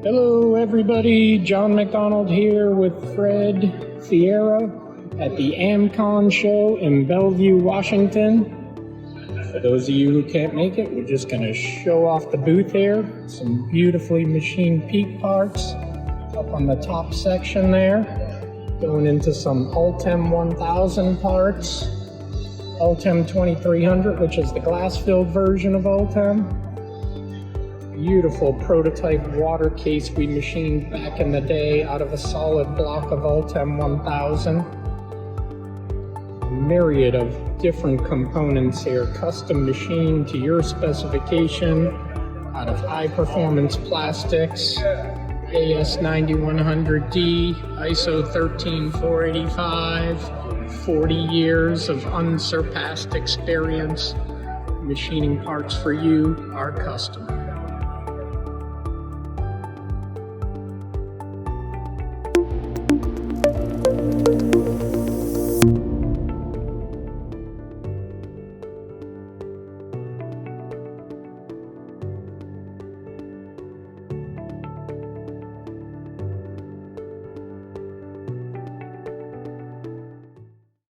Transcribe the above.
Hello everybody, John McDonald here with Fred Fiera at the AmCon show in Bellevue, Washington. For those of you who can't make it, we're just going to show off the booth here. Some beautifully machined peak parts up on the top section there. Going into some Ultem 1000 parts. Ultem 2300, which is the glass-filled version of Ultem. Beautiful prototype water case we machined back in the day out of a solid block of Ultem 1000. A myriad of different components here, custom machined to your specification out of high performance plastics, AS 9100D, ISO 13485, 40 years of unsurpassed experience machining parts for you, our customers.